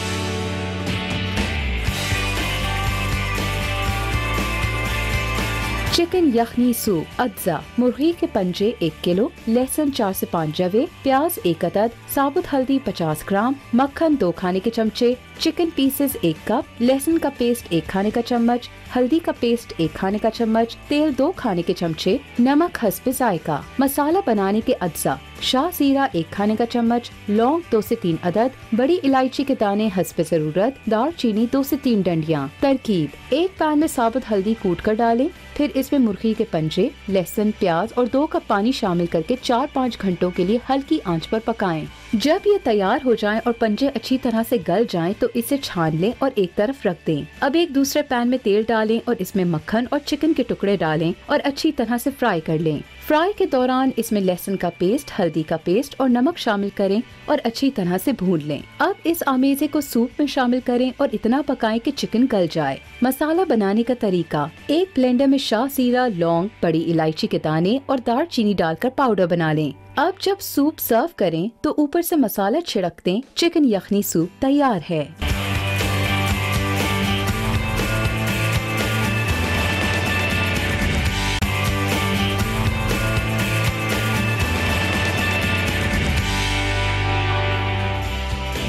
चिकन यखनी सूप अज्जा, मुर्गी के पंजे 1 किलो, लहसुन 4 से 5 जवे, प्याज 1 अदद, साबुत हल्दी 50 ग्राम, मक्खन 2 खाने के चमचे, चिकन पीसेस 1 कप, लहसुन का पेस्ट 1 खाने का चम्मच, हल्दी का पेस्ट 1 खाने का चम्मच, तेल 2 खाने के चमचे, नमक हस्बे जायका। मसाला बनाने के अज्जा: शाह जीरा 1 खाने का चम्मच, लौंग 2 से 3 अदद, बड़ी इलायची के दाने हस्बे जरूरत, दालचीनी 2 से 3 डंडियाँ। तरकीब: एक पैन में साबुत हल्दी कूट कर डालें, फिर इसमें मुर्गी के पंजे, लहसुन, प्याज और 2 कप पानी शामिल करके 4-5 घंटों के लिए हल्की आंच पर पकाएं। जब ये तैयार हो जाएं और पंजे अच्छी तरह से गल जाएं तो तो इसे छान लें और एक तरफ रख दें। अब एक दूसरे पैन में तेल डालें और इसमें मक्खन और चिकन के टुकड़े डालें और अच्छी तरह से फ्राई कर लें। फ्राई के दौरान इसमें लहसुन का पेस्ट, हल्दी का पेस्ट और नमक शामिल करें और अच्छी तरह से भून लें। अब इस आमेज़े को सूप में शामिल करें और इतना पकाएं कि चिकन गल जाए। मसाला बनाने का तरीका: एक ब्लेंडर में शाह जीरा, लौंग, बड़ी इलायची के दाने और दालचीनी डालकर पाउडर बना लें। अब जब सूप सर्व करें तो ऊपर से मसाला छिड़क दें। चिकन यखनी सूप तैयार है।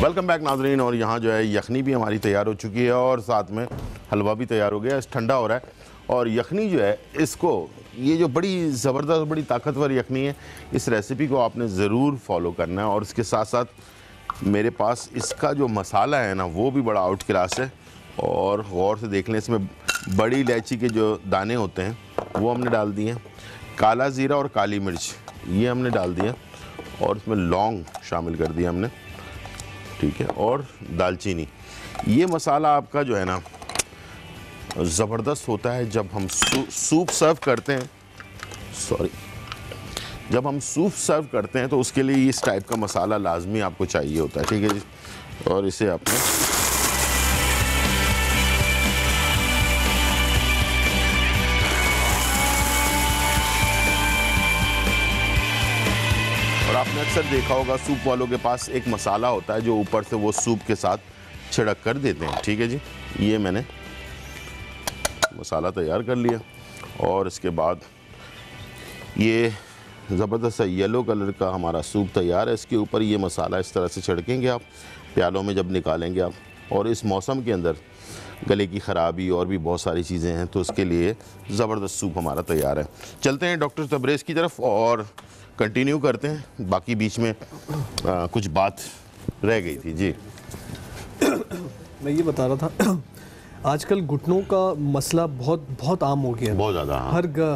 वेलकम बैक नाज़रीन। और यहाँ जो है यखनी भी हमारी तैयार हो चुकी है और साथ में हलवा भी तैयार हो गया है। ठंडा हो रहा है और यखनी जो है इसको, ये जो बड़ी ज़बरदस्त, बड़ी ताकतवर यखनी है, इस रेसिपी को आपने ज़रूर फॉलो करना है। और इसके साथ साथ मेरे पास इसका जो मसाला है ना, वो भी बड़ा आउट क्लास है। और गौर से देख लें, इसमें बड़ी इलायची के जो दाने होते हैं वो हमने डाल दिए हैं, काला ज़ीरा और काली मिर्च ये हमने डाल दिया, और इसमें लौंग शामिल कर दिया हमने, ठीक है, और दालचीनी। ये मसाला आपका जो है ना ज़बरदस्त होता है जब हम सूप सर्व करते हैं। जब हम सूप सर्व करते हैं तो उसके लिए इस टाइप का मसाला लाजमी आपको चाहिए होता है, ठीक है जी। और इसे आपने और आपने अक्सर देखा होगा सूप वालों के पास एक मसाला होता है जो ऊपर से वो सूप के साथ छिड़क कर देते हैं, ठीक है जी। ये मैंने मसाला तैयार कर लिया और इसके बाद ये ज़बरदस्त सा येलो कलर का हमारा सूप तैयार है। इसके ऊपर ये मसाला इस तरह से छिड़केंगे आप प्यालों में जब निकालेंगे आप। और इस मौसम के अंदर गले की ख़राबी और भी बहुत सारी चीज़ें हैं, तो उसके लिए ज़बरदस्त सूप हमारा तैयार है। चलते हैं डॉक्टर तबरेज़ की तरफ और कंटिन्यू करते हैं। बाकी बीच में कुछ बात रह गई थी जी। मैं ये बता रहा था आजकल घुटनों का मसला बहुत आम हो गया है, बहुत ज़्यादा। हाँ।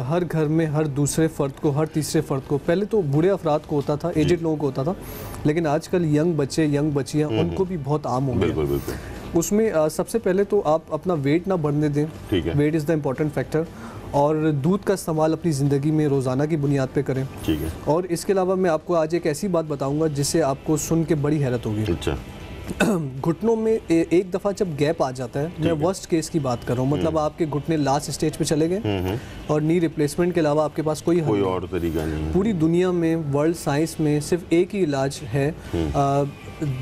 हर घर में हर दूसरे फ़र्द को, हर तीसरे फ़र्द को। पहले तो बूढ़े अफराद को होता था, एजेड लोगों को होता था, लेकिन आजकल यंग बच्चे, यंग बच्चियाँ, उनको भी बहुत आम हो गया। बिल्कुल बिल्कुल। उसमें सबसे पहले तो आप अपना वेट ना बढ़ने दें, ठीक है। Weight is the important factor. और दूध का इस्तेमाल अपनी ज़िंदगी में रोज़ाना की बुनियाद पे करें, ठीक है। और इसके अलावा मैं आपको आज एक ऐसी बात बताऊंगा जिससे आपको सुन के बड़ी हैरत होगी। अच्छा। घुटनों में एक दफ़ा जब गैप आ जाता है, मैं वर्स्ट केस की बात कर रहा हूँ, मतलब आपके घुटने लास्ट स्टेज पे चले गए और नी रिप्लेसमेंट के अलावा आपके पास कोई और तरीका नहीं है। पूरी दुनिया में, वर्ल्ड साइंस में सिर्फ एक ही इलाज है,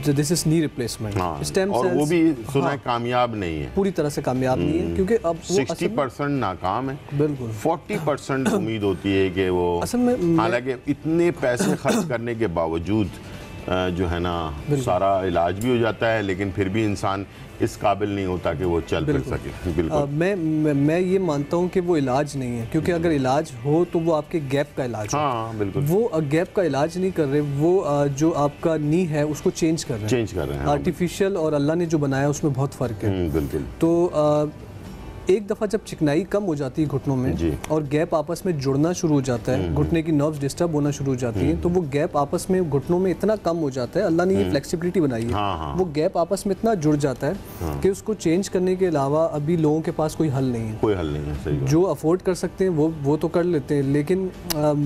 this is knee replacement. Stem और सेल्स, वो भी सुना है कामयाब नहीं है, पूरी तरह से कामयाब नहीं है, क्योंकि अब वो 60% नाकाम है, बिल्कुल 40% उम्मीद होती है कि वो, असल में हालांकि इतने पैसे खर्च करने के बावजूद जो है ना सारा इलाज भी हो जाता है, लेकिन फिर भी इंसान इस काबिल नहीं होता कि वो चल फिर सके। बिल्कुल। मैं ये मानता हूँ कि वो इलाज नहीं है, क्योंकि अगर इलाज हो तो वो आपके गैप का इलाज हो। हाँ बिल्कुल। वो गैप का इलाज नहीं कर रहे, वो जो आपका नी है उसको चेंज कर रहे हैं। आर्टिफिशियल और अल्लाह ने जो बनाया उसमें बहुत फ़र्क है। बिल्कुल। तो एक दफ़ा जब चिकनाई कम हो जाती है घुटनों में और गैप आपस में जुड़ना शुरू हो जाता है, घुटने की नर्व्स डिस्टर्ब होना शुरू हो जाती हैं, तो वो गैप आपस में घुटनों में इतना कम हो जाता है, अल्लाह ने ये फ्लेक्सिबिलिटी बनाई है, वो गैप आपस में इतना जुड़ जाता है कि उसको चेंज करने के अलावा अभी लोगों के पास कोई हल नहीं है। कोई हल नहीं है, सही बात। जो अफोर्ड कर सकते हैं वो तो कर लेते हैं, लेकिन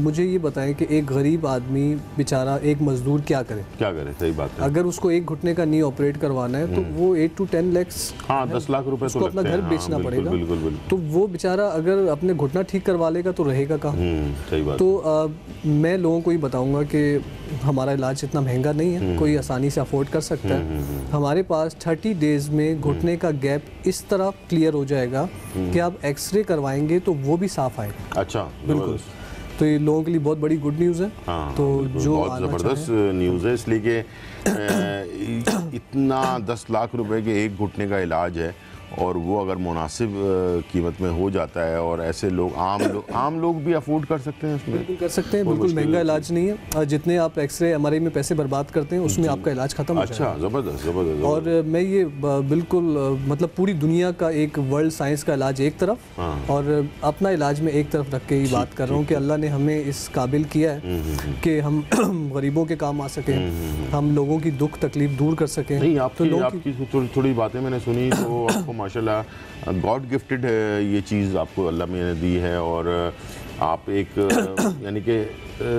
मुझे ये बताएं कि एक गरीब आदमी बेचारा, एक मजदूर क्या करे? सही बात है। अगर उसको एक घुटने का नी ऑपरेट करवाना है तो वो 8 to 10 लाख, 10 लाख रुपए उसको अपना घर बेचना पड़ेगा। बिल्कुल। तो वो बेचारा अगर अपने घुटना ठीक करवा लेगा तो रहेगा कहाँ? सही बात। तो मैं लोगों को ये बताऊंगा कि हमारा इलाज इतना महंगा नहीं है, कोई आसानी से अफोर्ड कर सकता है। हमारे पास 30 डेज में घुटने का गैप इस तरह क्लियर हो जाएगा कि आप एक्सरे करवाएंगे तो वो भी साफ आएगा। अच्छा, बिल्कुल। तो ये लोगों के लिए बहुत बड़ी गुड न्यूज़ है। तो जो बहुत ज़बरदस्त न्यूज़ है, इसलिए कि इतना 10 लाख रुपए के एक घुटने का इलाज है और वो अगर मुनासिब कीमत में हो जाता है और ऐसे लोग आम लोग भी अफोर्ड कर सकते हैं उसमें। बिल्कुल कर सकते हैं, बिल्कुल महंगा इलाज नहीं है। जितने आप एक्सरे एमआरआई में पैसे बर्बाद करते हैं उसमें आपका इलाज खत्म हो जाएगा। अच्छा, ज़बरदस्त। और मैं ये बिल्कुल मतलब पूरी दुनिया का एक वर्ल्ड साइंस का इलाज एक तरफ और अपना इलाज में एक तरफ रख के ही बात कर रहा हूँ कि अल्लाह ने हमें इस काबिल किया है कि हम गरीबों के काम आ सकें, हम लोगों की दुख तकलीफ दूर कर सकें। नहीं, आपकी थोड़ी बातें मैंने सुनी तो आपको माशाल्लाह गॉड गिफ्टेड ये चीज़ आपको अल्लाह ने दी है और आप एक यानी कि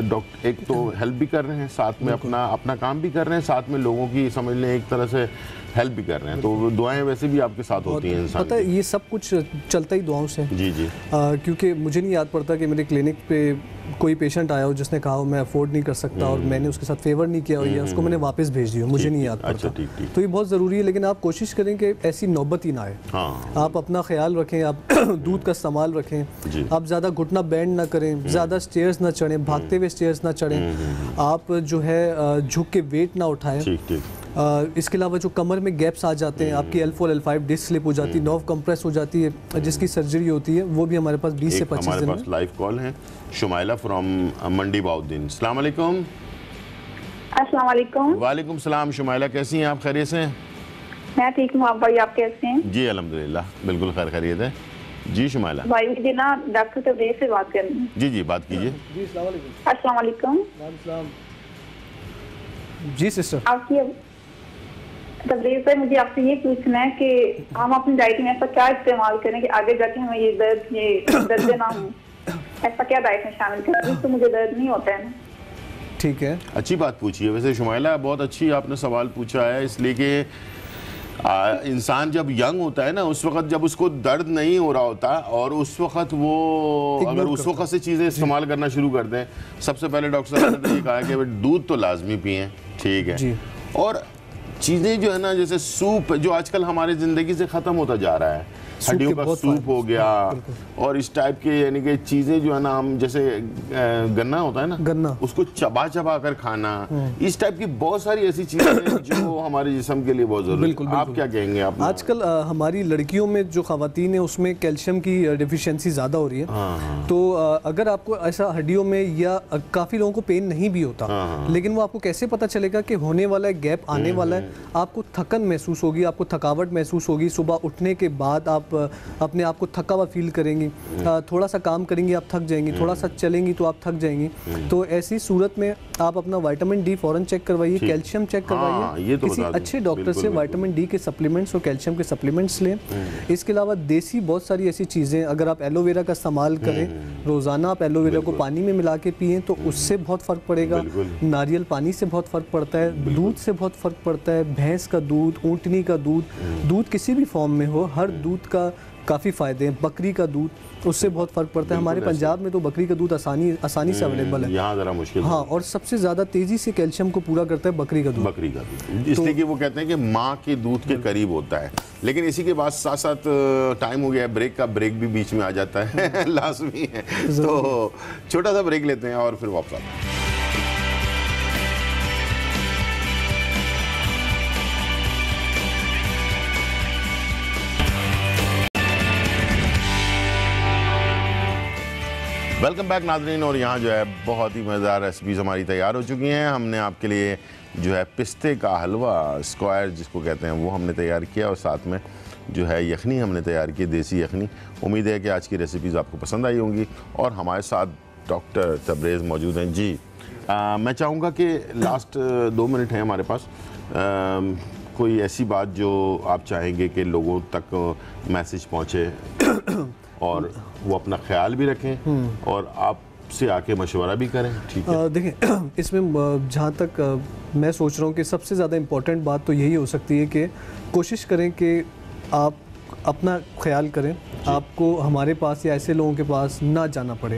डॉक्टर एक तो हेल्प भी कर रहे हैं, साथ में अपना काम भी कर रहे हैं, साथ में लोगों की समझ लें एक तरह से हेल्प भी कर रहे हैं। तो दुआएं वैसे भी आपके साथ होती हैं इंसान। पता है ये सब कुछ चलता ही दुआओं से। जी। क्योंकि मुझे नहीं याद पड़ता कि मेरे क्लिनिक पे कोई पेशेंट आया हो जिसने कहा हो मैं अफोर्ड नहीं कर सकता और मैंने उसके साथ फेवर नहीं किया हो या उसको मैंने वापस भेज दिया, मुझे नहीं याद पड़ता। अच्छा, ठीक। तो ये बहुत ज़रूरी है, लेकिन आप कोशिश करें कि ऐसी नौबत ही ना आए। आप अपना ख्याल रखें, आप दूध का इस्तेमाल रखें, आप ज़्यादा घुटना बैंड ना करें, ज़्यादा स्टेयर्स ना चढ़ें, भागते हुए स्टेयर्स ना चढ़ें, आप जो है झुक के वेट ना उठाएं। इसके अलावा जो कमर में गैप्स आ जाते हैं, आपकी L4 L5 डिस्क स्लिप हो जाती है, नर्व कंप्रेस हो जाती है, जिसकी सर्जरी होती है, वो भी हमारे पास 20 से 25 दिन हमारे पास लाइव कॉल है शुमाइला फ्रॉम मंडी बाउद्दीन। अस्सलाम वालेकुम। अस्सलाम वालेकुम। वालेकुम सलाम। शुमाइला कैसी हैं आप, खैरियत से हैं? मैं ठीक हूँ, आप भाई आप कैसे हैं? जी अल्हम्दुलिल्लाह बिल्कुल खैरियत है। जी शुमाइला भाई मुझे ना डॉक्टर तबरेज से बात करनी है। जी बात कीजिए। जी अस्सलाम वालेकुम। अस्सलाम वालेकुम। जी सिस्टर, आपकी तबरेज भाई मुझे आपसे ये पूछना है कि हम अपनी डाइट में ऐसा क्या इस्तेमाल करें कि आगे जाके हमें ये दर्द ना हो, ऐसा क्या डाइट में शामिल करें तो मुझे दर्द नहीं होता है ना। ठीक है, अच्छी बात पूछी है वैसे शुमाइला, बहुत अच्छी आपने सवाल पूछा है, इसलिए कि इंसान जब यंग होता है ना उस वक्त जब उसको दर्द नहीं हो रहा होता और उस वक्त वो अगर उस वक्त से चीज़ें इस्तेमाल करना शुरू कर दें, सबसे पहले डॉक्टर साहब ने ये कहा कि दूध तो लाजमी पिएं, ठीक है, और चीज़ें जो है ना जैसे सूप जो आजकल हमारी ज़िंदगी से ख़त्म होता जा रहा है, हड्डियों का सूप हो गया और इस टाइप के यानी कि चीज़ें जो है ना हम जैसे गन्ना होता है ना, गन्ना उसको चबा चबा कर खाना, इस टाइप की बहुत सारी ऐसी चीज़ें जो हमारे जिस्म के लिए बहुत ज़रूरी है। आप क्या कहेंगे? आप आजकल हमारी लड़कियों में जो ख़वातीन है उसमें कैल्शियम की डिफिशिएंसी ज़्यादा हो रही है। तो अगर आपको ऐसा हड्डियों में या काफ़ी लोगों को पेन नहीं भी होता, लेकिन वो आपको कैसे पता चलेगा कि होने वाला है, गैप आने वाला है, आपको थकन महसूस होगी, आपको थकावट महसूस होगी, सुबह उठने के बाद आप अपने आप को थका हुआ फील करेंगी, थोड़ा सा काम करेंगी आप थक जाएंगी, थोड़ा सा चलेंगी तो आप थक जाएंगी। तो ऐसी सूरत में आप अपना विटामिन डी फौरन चेक करवाइए, कैल्शियम चेक करवाइए, किसी अच्छे डॉक्टर से विटामिन डी के सप्लीमेंट्स और कैल्शियम के सप्लीमेंट्स लें। इसके अलावा देसी बहुत सारी ऐसी चीज़ें, अगर आप एलोवेरा का इस्तेमाल करें, रोज़ाना आप एलोवेरा को पानी में मिला के पिएँ तो उससे बहुत फ़र्क पड़ेगा। नारियल पानी से बहुत फ़र्क पड़ता है, दूध से बहुत फ़र्क पड़ता है, भैंस का दूध, ऊँटनी का दूध, दूध किसी भी फॉर्म में हो, हर दूध का काफ़ी फ़ायदे हैं। बकरी का दूध, उससे बहुत फ़र्क पड़ता है। हमारे पंजाब में तो बकरी का दूध आसानी से अवेलेबल है, यहाँ ज़रा मुश्किल। हाँ, और सबसे ज़्यादा तेज़ी से कैल्शियम को पूरा करता है बकरी का दूध। इसलिए कि वो कहते हैं कि माँ के दूध के करीब होता है। लेकिन इसी के बाद साथ साथ टाइम हो गया है ब्रेक का, ब्रेक भी बीच में आ जाता है लाजमी है, तो छोटा सा ब्रेक लेते हैं और फिर वापस आते हैं। वेलकम बैक नाज़रीन, और यहाँ जो है बहुत ही मज़ेदार रेसिपीज़ हमारी तैयार हो चुकी हैं। हमने आपके लिए जो है पिस्ते का हलवा स्क्वायर जिसको कहते हैं वो हमने तैयार किया और साथ में जो है यखनी हमने तैयार की, देसी यखनी। उम्मीद है कि आज की रेसिपीज़ आपको पसंद आई होंगी और हमारे साथ डॉक्टर तबरेज़ मौजूद हैं। जी मैं चाहूँगा कि लास्ट 2 मिनट हैं हमारे पास, कोई ऐसी बात जो आप चाहेंगे कि लोगों तक मैसेज पहुँचे और वो अपना ख्याल भी रखें और आपसे आके मशवरा भी करें, ठीक है? देखें, इसमें जहाँ तक मैं सोच रहा हूँ कि सबसे ज़्यादा इम्पोर्टेंट बात तो यही हो सकती है कि कोशिश करें कि आप अपना ख्याल करें, आपको हमारे पास या ऐसे लोगों के पास ना जाना पड़े,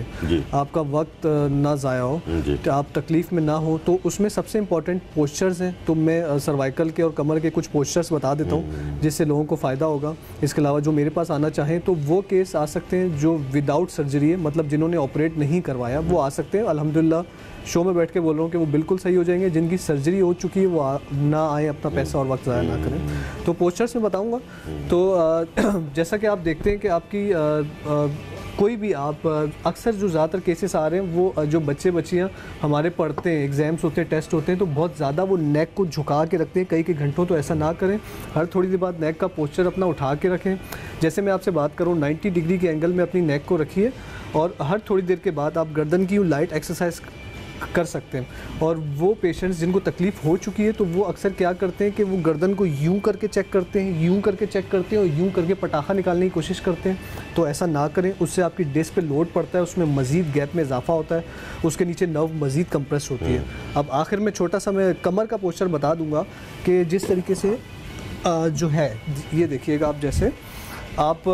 आपका वक्त ना ज़ाया हो, तो आप तकलीफ़ में ना हो। तो उसमें सबसे इम्पॉर्टेंट पोस्चर्स हैं, तो मैं सर्वाइकल के और कमर के कुछ पोस्चर्स बता देता हूँ जिससे लोगों को फ़ायदा होगा। इसके अलावा जो मेरे पास आना चाहें तो वो केस आ सकते हैं जो विदाउट सर्जरी है, मतलब जिन्होंने ऑपरेट नहीं करवाया वो आ सकते हैं। अल्हम्दुलिल्लाह शो में बैठ के बोल रहा हूँ कि वो बिल्कुल सही हो जाएंगे। जिनकी सर्जरी हो चुकी है वो ना आए, अपना पैसा और वक्त ज़ाया ना करें। तो पोस्चर्स में बताऊँगा। तो जैसा कि आप देखते हैं कि आपकी कोई भी आप अक्सर जो ज़्यादातर केसेस आ रहे हैं वो जो बच्चे बच्चियाँ हमारे पढ़ते हैं, एग्ज़ाम्स होते हैं, टेस्ट होते हैं, तो बहुत ज़्यादा वो नेक को झुका के रखते हैं कई घंटों। तो ऐसा ना करें, हर थोड़ी देर बाद नेक का पोस्चर अपना उठा के रखें। जैसे मैं आपसे बात करूँ 90 डिग्री के एंगल में अपनी नेक को रखिए और हर थोड़ी देर के बाद आप गर्दन की लाइट एक्सरसाइज कर सकते हैं। और वो पेशेंट्स जिनको तकलीफ़ हो चुकी है तो वो अक्सर क्या करते हैं कि वो गर्दन को यूं करके चेक करते हैं, यूं करके चेक करते हैं और यूं करके पटाखा निकालने की कोशिश करते हैं। तो ऐसा ना करें, उससे आपकी डिस्क पे लोड पड़ता है, उसमें मज़ीद गैप में इजाफा होता है, उसके नीचे नर्व मज़ीद कंप्रेस होती है। अब आखिर में छोटा सा मैं कमर का पोस्चर बता दूंगा कि जिस तरीके से जो है ये देखिएगा आप, जैसे आप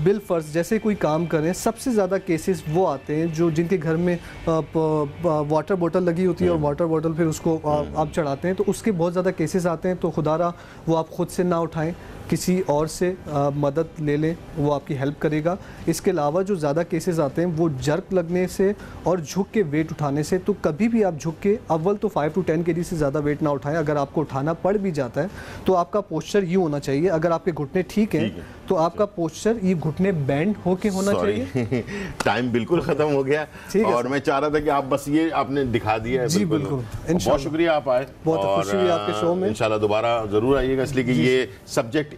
बिल फर्ज जैसे कोई काम करें, सबसे ज़्यादा केसेस वो आते हैं जो जिनके घर में वाटर बोतल लगी होती है और वाटर बोतल फिर उसको आप चढ़ाते हैं, तो उसके बहुत ज़्यादा केसेस आते हैं। तो खुदारा वो आप ख़ुद से ना उठाएं, किसी और से मदद ले लें, वो आपकी हेल्प करेगा। इसके अलावा जो ज़्यादा केसेस आते हैं वो जर्क लगने से और झुक के वेट उठाने से। तो कभी भी आप झुक के अव्वल तो 5 to 10 kg से ज़्यादा वेट ना उठाएं। अगर आपको उठाना पड़ भी जाता है तो आपका पोस्चर यूँ होना चाहिए, अगर आपके घुटने ठीक हैं तो आपका पोस्चर ये घुटने बैंड होके होना चाहिए। टाइम बिल्कुल ख़त्म हो गया और मैं चाह रहा था कि आप बस ये आपने दिखा दिया है। जी बिल्कुल, बहुत शुक्रिया आप आए, बहुत खुशी हुई आपके शो में। इंशाल्लाह दोबारा ज़रूर आइएगा, इसलिए कि ये सब्जेक्ट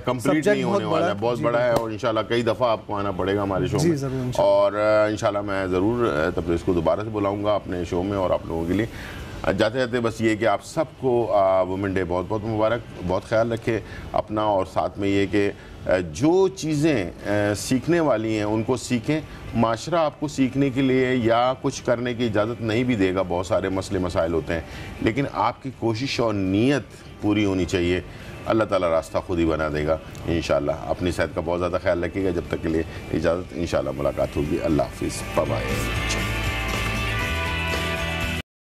कंप्लीट नहीं होने वाला है, बहुत बड़ा है और इंशाल्लाह कई दफ़ा आपको आना पड़ेगा हमारे शो में। और इंशाल्लाह मैं ज़रूर तबरेज़ को दोबारा से बुलाऊंगा अपने शो में। और आप लोगों के लिए जाते जाते बस ये कि आप सबको वुमेन डे बहुत बहुत मुबारक, बहुत ख्याल रखें अपना। और साथ में ये कि जो चीज़ें सीखने वाली हैं उनको सीखें। माशरा आपको सीखने के लिए या कुछ करने की इजाज़त नहीं भी देगा, बहुत सारे मसले मसाइल होते हैं, लेकिन आपकी कोशिश और नीयत पूरी होनी चाहिए। अल्लाह ताला रास्ता खुद ही बना देगा इंशाल्लाह। अपनी सेहत का बहुत ज़्यादा ख्याल रखिएगा। जब तक के लिए इजाज़त, इंशाल्लाह मुलाकात होगी। अल्लाह हाफिज़, बाय बाय।